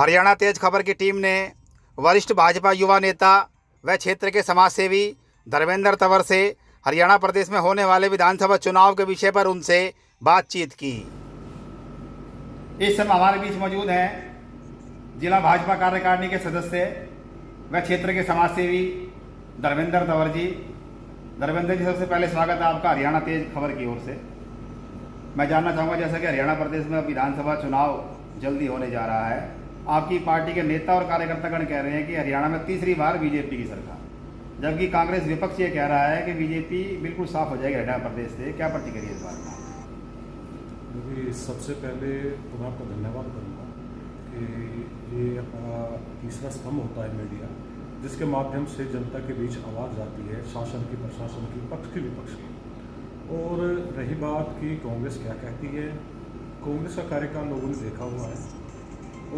हरियाणा तेज खबर की टीम ने वरिष्ठ भाजपा युवा नेता व क्षेत्र के समाजसेवी धर्मेंद्र तंवर से हरियाणा प्रदेश में होने वाले विधानसभा चुनाव के विषय पर उनसे बातचीत की। इस समय हमारे बीच मौजूद हैं जिला भाजपा कार्यकारिणी के सदस्य व क्षेत्र के समाजसेवी धर्मेंद्र तंवर जी। धर्मेंद्र जी, सबसे पहले स्वागत है आपका हरियाणा तेज खबर की ओर से। मैं जानना चाहूँगा, जैसा कि हरियाणा प्रदेश में विधानसभा चुनाव जल्दी होने जा रहा है, आपकी पार्टी के नेता और कार्यकर्तागण कह रहे हैं कि हरियाणा में तीसरी बार बीजेपी की सरकार, जबकि कांग्रेस विपक्ष ये कह रहा है कि बीजेपी बिल्कुल साफ हो जाएगी हरियाणा प्रदेश से। क्या प्रतिक्रिया इस बात में? देखिए, सबसे पहले तो मैं आपका धन्यवाद करूँगा कि ये हमारा तीसरा स्तंभ होता है मीडिया, जिसके माध्यम से जनता के बीच आवाज़ जाती है, शासन की, प्रशासन की, पक्ष की, विपक्ष की। और रही बात कि कांग्रेस क्या कहती है, कांग्रेस का कार्यकाल लोगों ने देखा हुआ है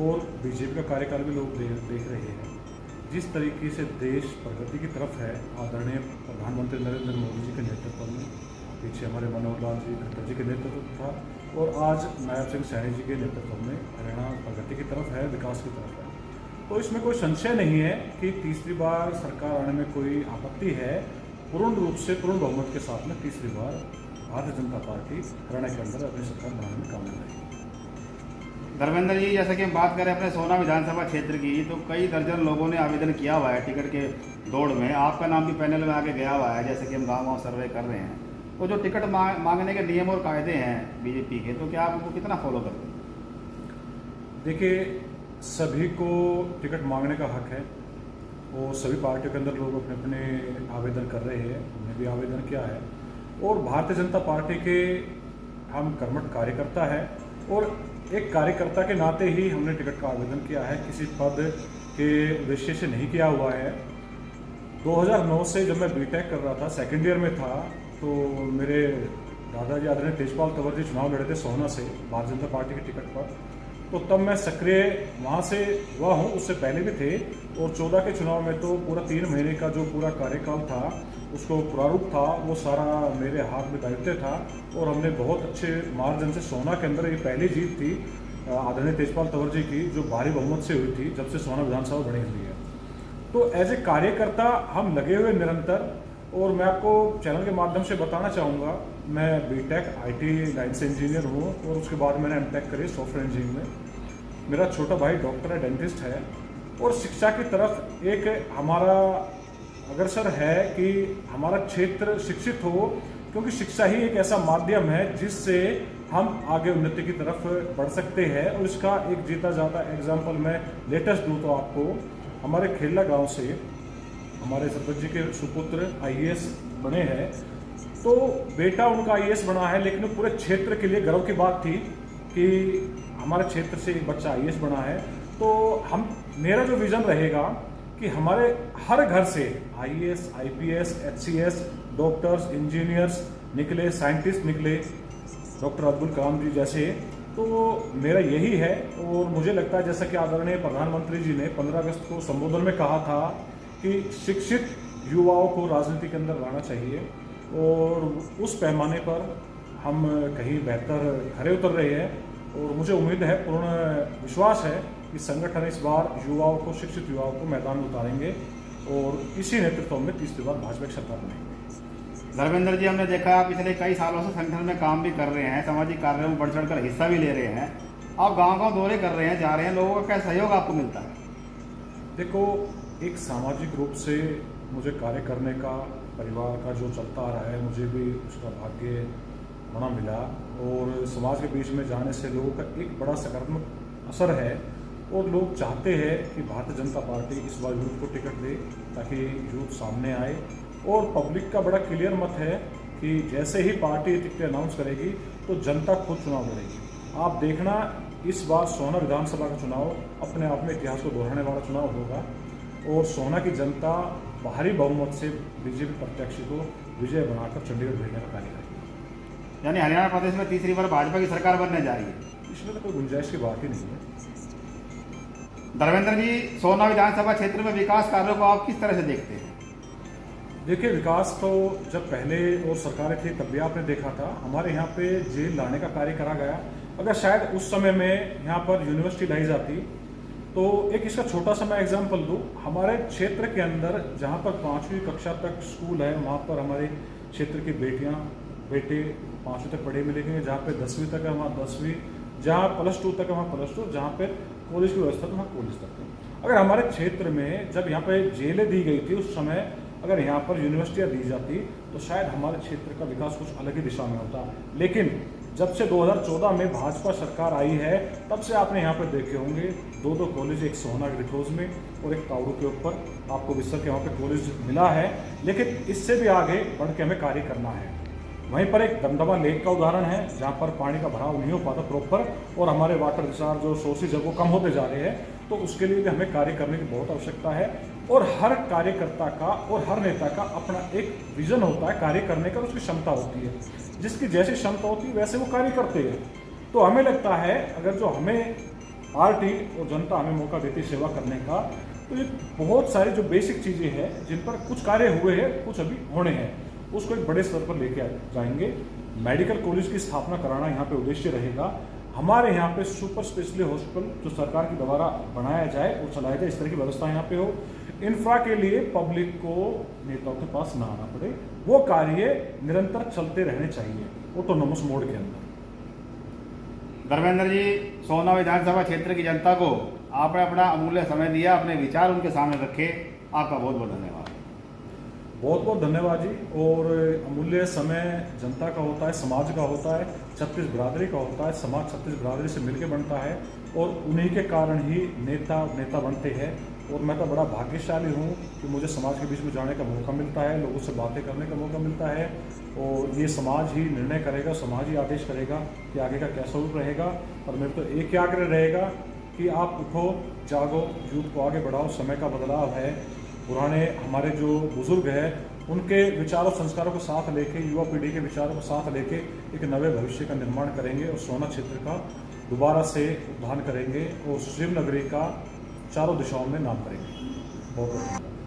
और बीजेपी का कार्यकाल भी लोग देख रहे हैं। जिस तरीके से देश प्रगति की तरफ है, आदरणीय प्रधानमंत्री नरेंद्र मोदी जी के नेतृत्व में, पीछे हमारे मनोहर लाल जी खट्टर जी के नेतृत्व था और आज नायब सिंह सैनी जी के नेतृत्व में हरियाणा प्रगति की तरफ है, विकास की तरफ है। तो इसमें कोई संशय नहीं है कि तीसरी बार सरकार आने में कोई आपत्ति है। पूर्ण रूप से पूर्ण बहुमत के साथ में तीसरी बार भारतीय जनता पार्टी हरियाणा के अंदर अपनी सरकार बनाने में कामयाब रहेगी। धर्मेंद्र जी, जैसे कि हम बात करें अपने सोना विधानसभा क्षेत्र की, तो कई दर्जन लोगों ने आवेदन किया हुआ है टिकट के दौड़ में। आपका नाम भी पैनल में आगे गया हुआ है, जैसे कि हम गाँव सर्वे कर रहे हैं। तो जो टिकट मांगने के नियम और कायदे हैं बीजेपी के, तो क्या आप उनको कितना फॉलो करते हैं? देखिए, सभी को टिकट मांगने का हक है और सभी पार्टियों के अंदर लोग अपने अपने आवेदन कर रहे हैं। हमने भी आवेदन किया है और भारतीय जनता पार्टी के हम कर्मठ कार्यकर्ता है और एक कार्यकर्ता के नाते ही हमने टिकट का आवेदन किया है, किसी पद के उद्देश्य से नहीं किया हुआ है। 2009 से जब मैं बीटेक कर रहा था, सेकेंड ईयर में था, तो मेरे दादाजी आदरणीय तेजपाल तंवर जी चुनाव लड़े थे सोहना से भारतीय जनता पार्टी के टिकट पर। तो तब मैं सक्रिय वहाँ से हुआ हूँ, उससे पहले भी थे। और 14 के चुनाव में तो पूरा 3 महीने का जो पूरा कार्यकाल था, उसको प्रारूप था, वो सारा मेरे हाथ में दायित्व था और हमने बहुत अच्छे मार्जिन से सोहना के अंदर ये पहली जीत थी आदरणीय तेजपाल तंवर जी की, जो भारी बहुमत से हुई थी जब से सोहना विधानसभा बनी हुई है। तो एज ए कार्यकर्ता हम लगे हुए निरंतर। और मैं आपको चैनल के माध्यम से बताना चाहूँगा, मैं बीटेक आईटी लाइन से इंजीनियर हूँ और उसके बाद मैंने एमटेक करी सॉफ्टवेयर इंजीनियरिंग में। मेरा छोटा भाई डॉक्टर है, डेंटिस्ट है और शिक्षा की तरफ एक हमारा अग्रसर है कि हमारा क्षेत्र शिक्षित हो, क्योंकि शिक्षा ही एक ऐसा माध्यम है जिससे हम आगे उन्नति की तरफ बढ़ सकते हैं। और इसका एक जीता जाता एग्जाम्पल मैं लेटेस्ट दूँ तो आपको, हमारे खेला गाँव से हमारे सरपंच जी के सुपुत्र आईएएस बने हैं। तो बेटा उनका आईएएस बना है, लेकिन पूरे क्षेत्र के लिए गर्व की बात थी कि हमारे क्षेत्र से एक बच्चा आईएएस बना है। तो मेरा जो विजन रहेगा कि हमारे हर घर से IAS, IPS, HCS, doctors, engineers निकले, साइंटिस्ट निकले, डॉक्टर अब्दुल कलाम जी जैसे। तो मेरा यही है और मुझे लगता है, जैसा कि आदरणीय प्रधानमंत्री जी ने 15 अगस्त को संबोधन में कहा था कि शिक्षित युवाओं को राजनीति के अंदर लाना चाहिए, और उस पैमाने पर हम कहीं बेहतर खरे उतर रहे हैं। और मुझे उम्मीद है, पूर्ण विश्वास है कि संगठन इस बार युवाओं को, शिक्षित युवाओं को मैदान में उतारेंगे और इसी नेतृत्व में तीसरी बार भाजपा की सरकार बनेगी। धर्मेंद्र जी, हमने देखा पिछले कई सालों से संगठन में काम भी कर रहे हैं, सामाजिक कार्यों में बढ़ चढ़कर हिस्सा भी ले रहे हैं, आप गाँव दौरे कर रहे हैं, जा रहे हैं, लोगों का क्या सहयोग आपको मिलता है? देखो, एक सामाजिक रूप से मुझे कार्य करने का, परिवार का जो चलता आ रहा है, मुझे भी उसका भाग्य बड़ा मिला और समाज के बीच में जाने से लोगों का एक बड़ा सकारात्मक असर है। और लोग चाहते हैं कि भारतीय जनता पार्टी इस बार यूथ को टिकट दे ताकि यूथ सामने आए। और पब्लिक का बड़ा क्लियर मत है कि जैसे ही पार्टी टिकट अनाउंस करेगी तो जनता खुद चुनाव लड़ेगी। आप देखना, इस बार सोहना विधानसभा का चुनाव अपने आप में इतिहास को दोहराने वाला चुनाव होगा और सोहना की जनता भारी बहुमत से बीजेपी प्रत्याशी को विजय बनाकर चंडीगढ़ भेजने का कार्य करेगी। यानी हरियाणा प्रदेश में तीसरी बार भाजपा की सरकार बनने जा रही है? इसमें तो कोई गुंजाइश की बात ही नहीं है। धर्मेंद्र जी, सोहना विधानसभा क्षेत्र में विकास कार्यों को आप किस तरह से देखते हैं? देखिए, विकास तो जब पहले और सरकारें थी तब भी आपने देखा था। हमारे यहाँ पे जेल लाने का कार्य करा गया। अगर शायद उस समय में यहाँ पर यूनिवर्सिटी लाई जाती तो एक इसका छोटा सा मैं एग्जांपल दूँ, हमारे क्षेत्र के अंदर जहाँ पर 5वीं कक्षा तक स्कूल है, वहाँ पर हमारे क्षेत्र की बेटियाँ बेटे 5वीं तक पढ़े मिलेंगे, जहाँ पे 10वीं तक है वहाँ 10वीं, जहाँ +2 तक है वहाँ +2, जहाँ पे कॉलेज की व्यवस्था है वहाँ कॉलेज तक है। अगर हमारे क्षेत्र में जब यहाँ पे जेलें दी गई थी उस समय अगर यहाँ पर यूनिवर्सिटियाँ दी जाती तो शायद हमारे क्षेत्र का विकास कुछ अलग ही दिशा में होता। लेकिन जब से 2014 में भाजपा सरकार आई है तब से आपने यहाँ पर देखे होंगे 2 कॉलेज, एक सोहना रिठोज में और एक तावड़ू के ऊपर आपको विस्तर के वहाँ पे कॉलेज मिला है। लेकिन इससे भी आगे बढ़ के हमें कार्य करना है। वहीं पर एक दमदमा लेक का उदाहरण है जहाँ पर पानी का भराव नहीं हो पाता प्रॉपर और हमारे वाटर रिचार्ज जो सोर्सेज है वो कम होते जा रहे हैं, तो उसके लिए भी हमें कार्य करने की बहुत आवश्यकता है। और हर कार्यकर्ता का और हर नेता का अपना एक विजन होता है कार्य करने का, उसकी क्षमता होती है, जिसकी जैसी क्षमता होती है वैसे वो कार्य करते हैं। तो हमें लगता है अगर जो हमें पार्टी और जनता हमें मौका देती है सेवा करने का, तो ये बहुत सारी जो बेसिक चीज़ें हैं जिन पर कुछ कार्य हुए हैं, कुछ अभी होने हैं, उसको एक बड़े स्तर पर लेके जाएंगे। मेडिकल कॉलेज की स्थापना कराना यहाँ पे उद्देश्य रहेगा। हमारे यहाँ पे सुपर स्पेशलिटी हॉस्पिटल जो सरकार के द्वारा बनाया जाए और चलाया जाए, इस तरह की व्यवस्था यहाँ पे हो। इंफ्रा के लिए पब्लिक को नेताओं के पास ना आना पड़े, वो कार्य निरंतर चलते रहने चाहिए ऑटोनोमस मोड के अंदर। धर्मेंद्र जी, सोहना विधानसभा क्षेत्र की जनता को आपने अपना अमूल्य समय दिया, अपने विचार उनके सामने रखे, आपका बहुत बहुत धन्यवाद। बहुत बहुत धन्यवाद जी। और अमूल्य समय जनता का होता है, समाज का होता है, 36 बिरादरी का होता है। समाज 36 बिरादरी से मिलकर बनता है और उन्हीं के कारण ही नेता बनते हैं। और मैं तो बड़ा भाग्यशाली हूँ कि मुझे समाज के बीच में जाने का मौका मिलता है, लोगों से बातें करने का मौका मिलता है। और ये समाज ही निर्णय करेगा, समाज ही आदेश करेगा कि आगे का क्या स्वरूप रहेगा। और मेरे तो एक ही आग्रह रहेगा कि आप उठो, जागो, यूथ को आगे बढ़ाओ। समय का बदलाव है। पुराने हमारे जो बुजुर्ग हैं उनके विचारों संस्कारों को साथ लेके, युवा पीढ़ी के विचारों को साथ लेके एक नए भविष्य का निर्माण करेंगे और सोहना क्षेत्र का दोबारा से उत्थान करेंगे और शिव नगरी का चारों दिशाओं में नाम करेंगे। बहुत बहुत धन्यवाद।